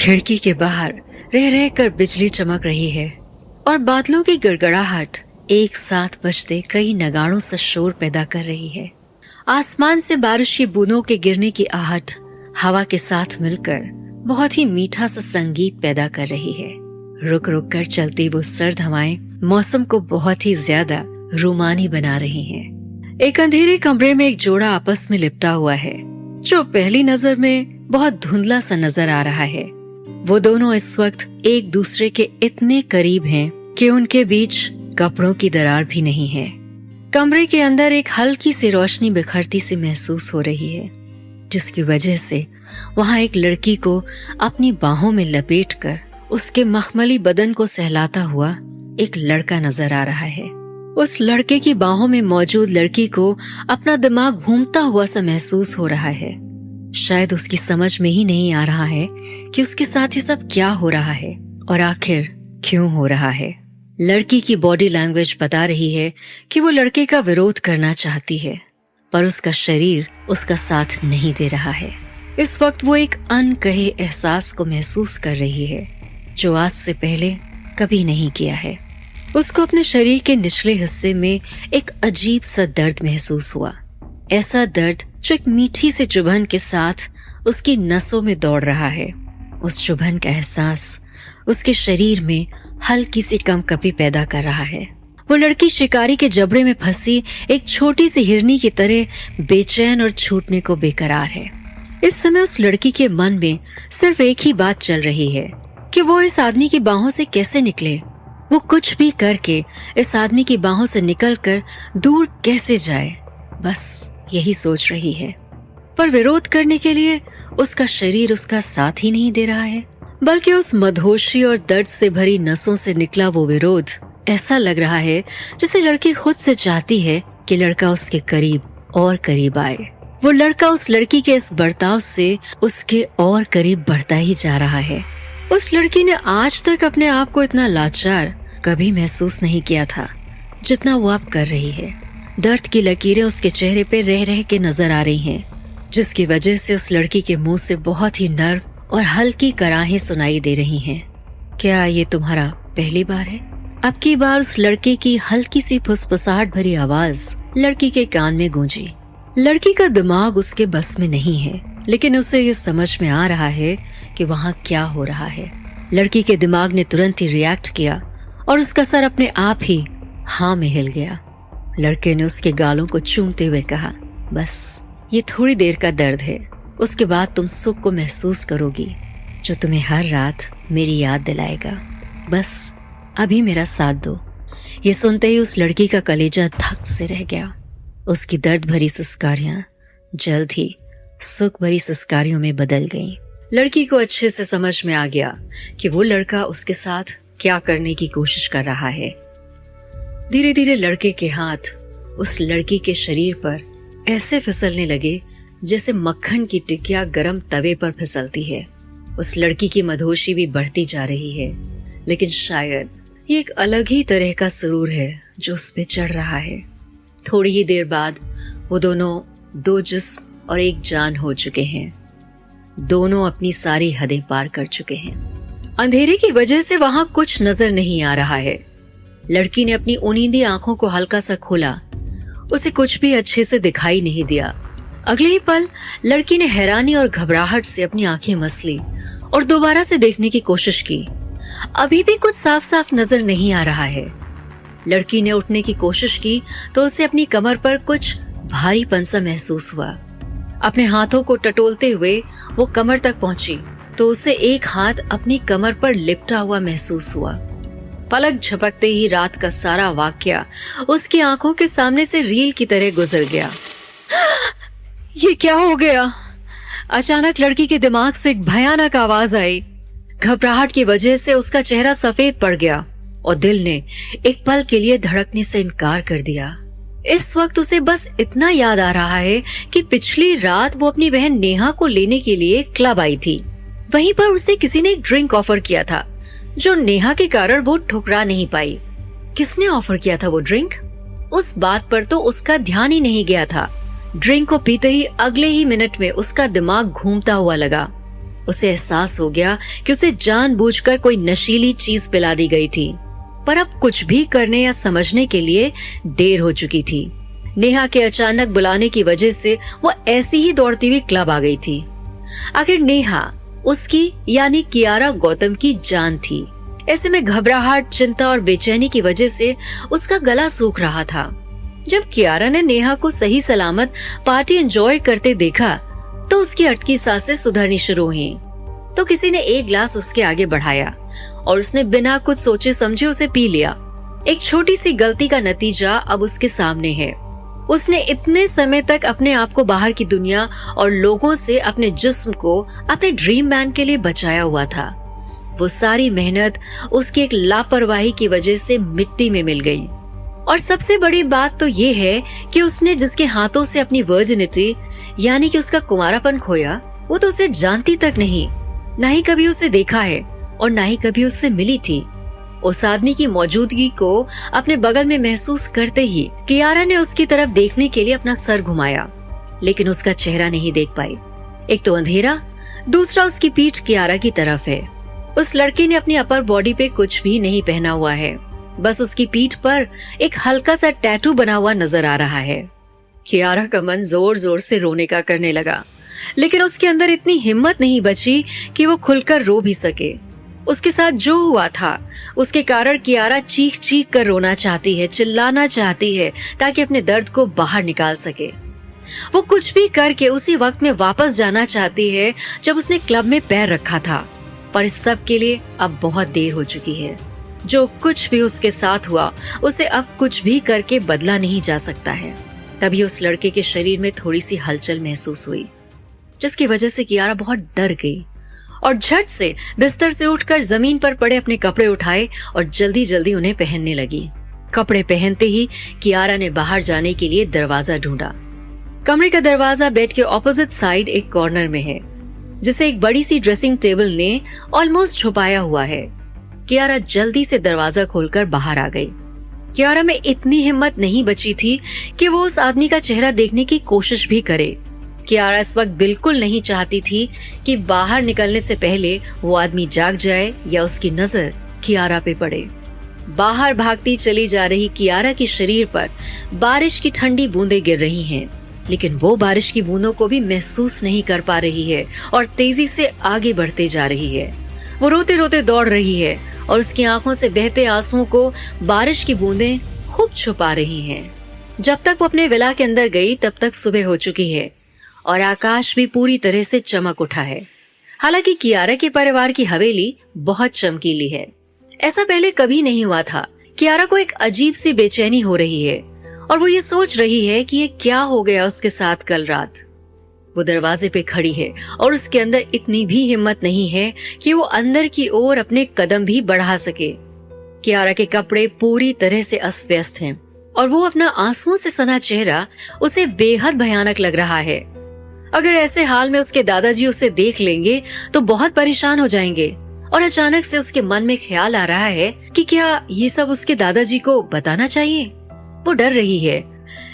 खिड़की के बाहर रह रह कर बिजली चमक रही है और बादलों की गड़गड़ाहट एक साथ बजते कई नगाड़ों से शोर पैदा कर रही है। आसमान से बारिश की बूंदों के गिरने की आहट हवा के साथ मिलकर बहुत ही मीठा सा संगीत पैदा कर रही है। रुक रुक कर चलती वो सर्द हवाएं मौसम को बहुत ही ज्यादा रूमानी बना रही हैं। एक अंधेरे कमरे में एक जोड़ा आपस में लिपटा हुआ है जो पहली नजर में बहुत धुंधला सा नजर आ रहा है। वो दोनों इस वक्त एक दूसरे के इतने करीब हैं कि उनके बीच कपड़ों की दरार भी नहीं है। कमरे के अंदर एक हल्की सी रोशनी बिखरती सी महसूस हो रही है, जिसकी वजह से वहाँ एक लड़की को अपनी बाहों में लपेटकर उसके मखमली बदन को सहलाता हुआ एक लड़का नजर आ रहा है। उस लड़के की बाहों में मौजूद लड़की को अपना दिमाग घूमता हुआ सा महसूस हो रहा है। शायद उसकी समझ में ही नहीं आ रहा है कि उसके साथ ये सब क्या हो रहा है और आखिर क्यों हो रहा है। लड़की की बॉडी लैंग्वेज बता रही है कि वो लड़के का विरोध करना चाहती है, पर उसका शरीर उसका साथ नहीं दे रहा है। इस वक्त वो एक अनकहे एहसास को महसूस कर रही है जो आज से पहले कभी नहीं किया है। उसको अपने शरीर के निचले हिस्से में एक अजीब सा दर्द महसूस हुआ। ऐसा दर्द जो एक मीठी सी चुभन के साथ उसकी नसों में दौड़ रहा है। उस चुभन का एहसास उसके शरीर में हल्की सी कंपकपी पैदा कर रहा है। वो लड़की शिकारी के जबड़े में फंसी एक छोटी सी हिरनी की तरह बेचैन और छूटने को बेकरार है। इस समय उस लड़की के मन में सिर्फ एक ही बात चल रही है कि वो इस आदमी की बाहों से कैसे निकले। वो कुछ भी करके इस आदमी की बाहों से निकलकर दूर कैसे जाए, बस यही सोच रही है। पर विरोध करने के लिए उसका शरीर उसका साथ ही नहीं दे रहा है, बल्कि उस मदहोशी और दर्द से भरी नसों से निकला वो विरोध ऐसा लग रहा है जैसे लड़की खुद से चाहती है कि लड़का उसके करीब और करीब आए। वो लड़का उस लड़की के इस बर्ताव से उसके और करीब बढ़ता ही जा रहा है। उस लड़की ने आज तक अपने आप को इतना लाचार कभी महसूस नहीं किया था जितना वो अब कर रही है। दर्द की लकीरें उसके चेहरे पे रह रह के नजर आ रही हैं, जिसकी वजह से उस लड़की के मुंह से बहुत ही नर्म और हल्की कराहें सुनाई दे रही हैं। क्या ये तुम्हारा पहली बार है? अब की बार उस लड़के की हल्की सी फुसफुसाहट भरी आवाज लड़की के कान में गूंजी। लड़की का दिमाग उसके बस में नहीं है, लेकिन उसे ये समझ में आ रहा है कि वहाँ क्या हो रहा है। लड़की के दिमाग ने तुरंत ही रिएक्ट किया और उसका सर अपने आप ही हाँ में हिल गया। लड़के ने उसके गालों को चूमते हुए कहा, बस ये थोड़ी देर का दर्द है, उसके बाद तुम सुख को महसूस करोगी जो तुम्हें हर रात मेरी याद दिलाएगा। बस अभी मेरा साथ दो। ये सुनते ही उस लड़की का कलेजा धक से रह गया। उसकी दर्द भरी सिसकारियां जल्द ही सुख भरी सिसकारियों में बदल गईं। लड़की को अच्छे से समझ में आ गया कि वो लड़का उसके साथ क्या करने की कोशिश कर रहा है। धीरे धीरे लड़के के हाथ उस लड़की के शरीर पर ऐसे फिसलने लगे जैसे मक्खन की टिकिया गरम तवे पर फिसलती है। उस लड़की की मदहोशी भी बढ़ती जा रही है, लेकिन शायद ये एक अलग ही तरह का सुरूर है जो उस पे चढ़ रहा है। थोड़ी ही देर बाद वो दोनों दो जिस्म और एक जान हो चुके हैं। दोनों अपनी सारी हदें पार कर चुके हैं। अंधेरे की वजह से वहां कुछ नजर नहीं आ रहा है। लड़की ने अपनी उनींदी आंखों को हल्का सा खोला। उसे कुछ भी अच्छे से दिखाई नहीं दिया। अगले ही पल लड़की ने हैरानी और घबराहट से अपनी आंखें मसली और दोबारा से देखने की कोशिश की। अभी भी कुछ साफ साफ नजर नहीं आ रहा है। लड़की ने उठने की कोशिश की तो उसे अपनी कमर पर कुछ भारीपन सा महसूस हुआ। अपने हाथों को टटोलते हुए वो कमर तक पहुंची तो उसे एक हाथ अपनी कमर पर लिपटा हुआ महसूस हुआ। पलक झपकते ही रात का सारा वाकया उसकी आंखों के सामने से रील की तरह गुजर गया। ये क्या हो गया? अचानक लड़की के दिमाग से एक भयानक आवाज आई। घबराहट की वजह से उसका चेहरा सफेद पड़ गया और दिल ने एक पल के लिए धड़कने से इनकार कर दिया। इस वक्त उसे बस इतना याद आ रहा है कि पिछली रात वो अपनी बहन नेहा को लेने के लिए क्लब आई थी। वहीं पर उसे किसी ने एक ड्रिंक ऑफर किया था जो नेहा के कारण वो ठुकरा नहीं पाई। किसने ऑफर किया था वो ड्रिंक? उस बात पर तो उसका ध्यान ही नहीं गया था। ड्रिंक को पीते ही अगले ही मिनट में उसका दिमाग घूमता हुआ लगा। उसे एहसास हो गया कि उसे जानबूझकर कोई नशीली चीज पिला दी गई थी, पर अब कुछ भी करने या समझने के लिए देर हो चुकी थी। नेहा के अचानक बुलाने की वजह से वो ऐसी ही दौड़ती हुई क्लब आ गई थी। आखिर नेहा उसकी यानी कियारा गौतम की जान थी। ऐसे में घबराहट, चिंता और बेचैनी की वजह से उसका गला सूख रहा था। जब कियारा ने नेहा को सही सलामत पार्टी एंजॉय करते देखा तो उसकी अटकी सांसें सुधरनी शुरू हुई। तो किसी ने एक ग्लास उसके आगे बढ़ाया और उसने बिना कुछ सोचे समझे उसे पी लिया। एक छोटी सी गलती का नतीजा अब उसके सामने है। उसने इतने समय तक अपने आप को बाहर की दुनिया और लोगों से अपने जिस्म को अपने ड्रीम मैन के लिए बचाया हुआ था। वो सारी मेहनत उसकी एक लापरवाही की वजह से मिट्टी में मिल गई। और सबसे बड़ी बात तो ये है कि उसने जिसके हाथों से अपनी वर्जिनिटी यानी कि उसका कुंवारापन खोया, वो तो उसे जानती तक नहीं, ना ही कभी उसे देखा है और ना ही कभी उससे मिली थी। उस आदमी की मौजूदगी को अपने बगल में महसूस करते ही कियारा ने उसकी तरफ देखने के लिए अपना सर घुमाया, लेकिन उसका चेहरा नहीं देख पाई। एक तो अंधेरा, दूसरा उसकी पीठ कियारा की तरफ है। उस लड़के ने अपनी अपर बॉडी पे कुछ भी नहीं पहना हुआ है, बस उसकी पीठ पर एक हल्का सा टैटू बना हुआ नजर आ रहा है। कियारा का मन जोर जोर से रोने का करने लगा, लेकिन उसके अंदर इतनी हिम्मत नहीं बची कि वो खुलकर रो भी सके। उसके साथ जो हुआ था उसके कारण कियारा चीख चीख कर रोना चाहती है, चिल्लाना चाहती है ताकि अपने दर्द को बाहर निकाल सके। वो कुछ भी करके उसी वक्त में वापस जाना चाहती है जब उसने क्लब में पैर रखा था, पर इस सब के लिए अब बहुत देर हो चुकी है। जो कुछ भी उसके साथ हुआ उसे अब कुछ भी करके बदला नहीं जा सकता है। तभी उस लड़के के शरीर में थोड़ी सी हलचल महसूस हुई, जिसकी वजह से कियारा बहुत डर गई और झट से बिस्तर से उठकर जमीन पर पड़े अपने कपड़े उठाए और जल्दी जल्दी उन्हें पहनने लगी। कपड़े पहनते ही कियारा ने बाहर जाने के लिए दरवाजा ढूंढा। कमरे का दरवाजा बेड के ऑपोजिट साइड एक कॉर्नर में है, जिसे एक बड़ी सी ड्रेसिंग टेबल ने ऑलमोस्ट छुपाया हुआ है। कियारा जल्दी से दरवाजा खोलकर बाहर आ गई। कियारा में इतनी हिम्मत नहीं बची थी कि वो उस आदमी का चेहरा देखने की कोशिश भी करे। कियारा इस वक्त बिल्कुल नहीं चाहती थी कि बाहर निकलने से पहले वो आदमी जाग जाए या उसकी नजर कियारा पे पड़े। बाहर भागती चली जा रही कियारा के शरीर पर बारिश की ठंडी बूंदें गिर रही हैं, लेकिन वो बारिश की बूंदों को भी महसूस नहीं कर पा रही है और तेजी से आगे बढ़ते जा रही है। वो रोते रोते दौड़ रही है और उसकी आंखों से बहते आंसुओं को बारिश की बूंदें खूब छुपा रही हैं। जब तक वो अपने विला के अंदर गई तब तक सुबह हो चुकी है और आकाश भी पूरी तरह से चमक उठा है। हालांकि कियारा के परिवार की हवेली बहुत चमकीली है। ऐसा पहले कभी नहीं हुआ था। कियारा को एक अजीब सी बेचैनी हो रही है और वो ये सोच रही है कि ये क्या हो गया उसके साथ कल रात। वो दरवाजे पे खड़ी है और उसके अंदर इतनी भी हिम्मत नहीं है कि वो अंदर की ओर अपने कदम भी बढ़ा सके। कियारा के कपड़े पूरी तरह से अस्त व्यस्त हैं और वो अपना आंसुओं से सना चेहरा उसे बेहद भयानक लग रहा है। अगर ऐसे हाल में उसके दादाजी उसे देख लेंगे तो बहुत परेशान हो जाएंगे और अचानक से उसके मन में ख्याल आ रहा है कि क्या ये सब उसके दादाजी को बताना चाहिए। वो डर रही है,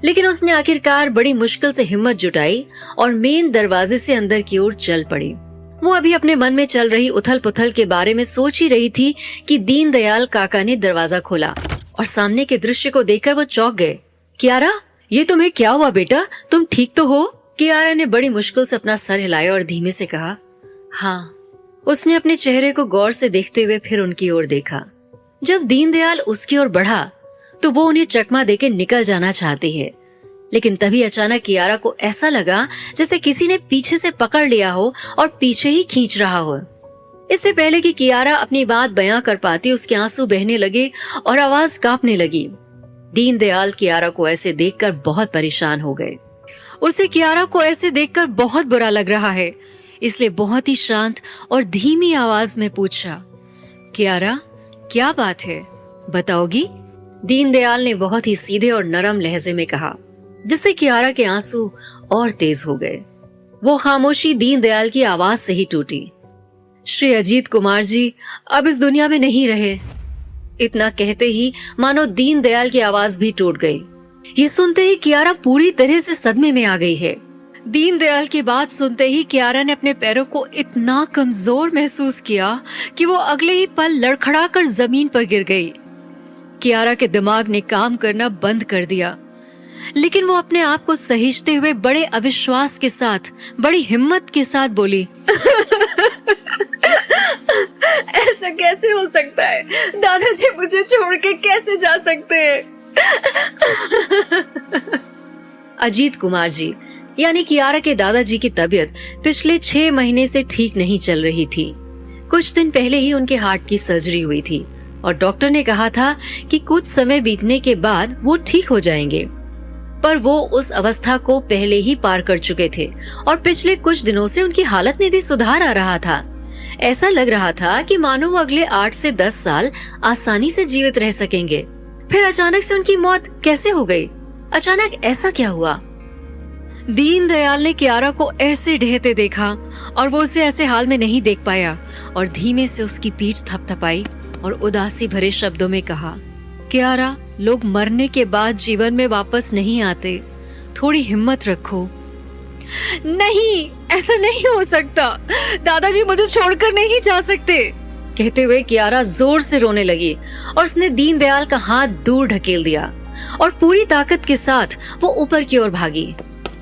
लेकिन उसने आखिरकार बड़ी मुश्किल से हिम्मत जुटाई और मेन दरवाजे से अंदर की ओर चल पड़ी। वो अभी अपने मन में चल रही उथल पुथल के बारे में सोच ही रही थी कि दीनदयाल काका ने दरवाजा खोला और सामने के दृश्य को देखकर वो चौंक गए। कियारा, ये तुम्हें क्या हुआ बेटा, तुम ठीक तो हो? कियारा ने बड़ी मुश्किल से अपना सर हिलाया और धीमे से कहा, हाँ। उसने अपने चेहरे को गौर से देखते हुए फिर उनकी ओर देखा। जब दीनदयाल उसकी ओर बढ़ा तो वो उन्हें चकमा देके निकल जाना चाहती है, लेकिन तभी अचानक कियारा को ऐसा लगा जैसे किसी ने पीछे से पकड़ लिया हो और पीछे ही खींच रहा हो। इससे पहले कि कियारा अपनी बात बयां कर पाती, उसके आंसू बहने लगे और आवाज कांपने लगी। दीनदयाल कियारा को ऐसे देखकर बहुत परेशान हो गए। उसे कियारा को ऐसे देखकर बहुत बुरा लग रहा है, इसलिए बहुत ही शांत और धीमी आवाज में पूछा, कियारा क्या बात है, बताओगी? दीनदयाल ने बहुत ही सीधे और नरम लहजे में कहा, जिससे कियारा के आंसू और तेज हो गए। वो खामोशी दीनदयाल की आवाज से ही टूटी। श्री अजीत कुमार जी अब इस दुनिया में नहीं रहे। इतना कहते ही मानो दीनदयाल की आवाज भी टूट गई। ये सुनते ही कियारा पूरी तरह से सदमे में आ गई है। दीनदयाल की बात सुनते ही कियारा ने अपने पैरों को इतना कमजोर महसूस किया कि वो अगले ही पल लड़खड़ाकर जमीन पर गिर गई। कियारा के दिमाग ने काम करना बंद कर दिया, लेकिन वो अपने आप को सहेजते हुए बड़े अविश्वास के साथ, बड़ी हिम्मत के साथ बोली, ऐसा कैसे हो सकता है? दादाजी मुझे छोड़ के कैसे जा सकते हैं? अजीत कुमार जी यानी कियारा के दादाजी की तबीयत पिछले 6 महीने से ठीक नहीं चल रही थी। कुछ दिन पहले ही उनके हार्ट की सर्जरी हुई थी और डॉक्टर ने कहा था कि कुछ समय बीतने के बाद वो ठीक हो जाएंगे, पर वो उस अवस्था को पहले ही पार कर चुके थे और पिछले कुछ दिनों से उनकी हालत में भी सुधार आ रहा था। ऐसा लग रहा था कि मानो वो अगले 8 से 10 साल आसानी से जीवित रह सकेंगे। फिर अचानक से उनकी मौत कैसे हो गई? अचानक ऐसा क्या हुआ? दीनदयाल ने कियारा को ऐसे ढहते देखा और वो उसे ऐसे हाल में नहीं देख पाया और धीमे से उसकी पीठ थपथपाई और उदासी भरे शब्दों में कहा, कियारा, लोग मरने के बाद जीवन में वापस नहीं आते, थोड़ी हिम्मत रखो। नहीं, ऐसा नहीं हो सकता, दादाजी मुझे छोड़कर नहीं जा सकते। कहते हुए कियारा जोर से रोने लगी और उसने दीनदयाल का हाथ दूर ढकेल दिया और पूरी ताकत के साथ वो ऊपर की ओर भागी।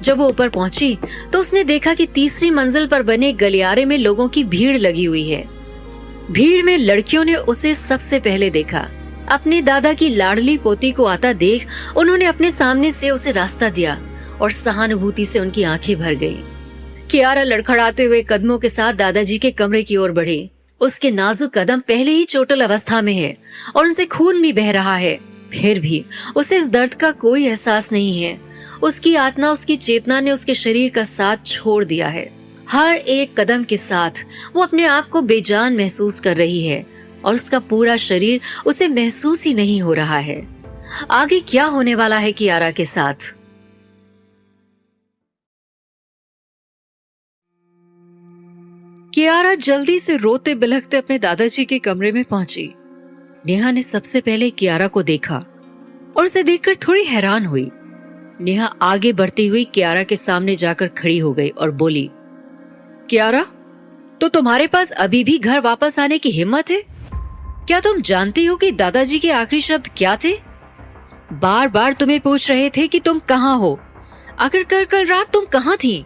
जब वो ऊपर पहुंची तो उसने देखा कि तीसरी मंजिल पर बने गलियारे में लोगों की भीड़ लगी हुई है। भीड़ में लड़कियों ने उसे सबसे पहले देखा। अपने दादा की लाडली पोती को आता देख उन्होंने अपने सामने से उसे रास्ता दिया और सहानुभूति से उनकी आंखें भर गई। कियारा लड़खड़ाते हुए कदमों के साथ दादाजी के कमरे की ओर बढ़ी। उसके नाजुक कदम पहले ही चोटिल अवस्था में है और उनसे खून भी बह रहा है, फिर भी उसे इस दर्द का कोई एहसास नहीं है। उसकी आत्मा, उसकी चेतना ने उसके शरीर का साथ छोड़ दिया है। हर एक कदम के साथ वो अपने आप को बेजान महसूस कर रही है और उसका पूरा शरीर उसे महसूस ही नहीं हो रहा है। आगे क्या होने वाला है कियारा के साथ? कियारा जल्दी से रोते बिलखते अपने दादाजी के कमरे में पहुंची। नेहा ने सबसे पहले कियारा को देखा और उसे देखकर थोड़ी हैरान हुई। नेहा आगे बढ़ती हुई कियारा के सामने जाकर खड़ी हो गई और बोली, कियारा, तो तुम्हारे पास अभी भी घर वापस आने की हिम्मत है? क्या तुम जानती हो कि दादाजी के आखिरी शब्द क्या थे? बार बार तुम्हें पूछ रहे थे कि तुम कहाँ हो। आखिरकार कल रात तुम कहाँ थी?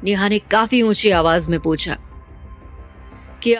नेहा ने काफी ऊंची आवाज में पूछा।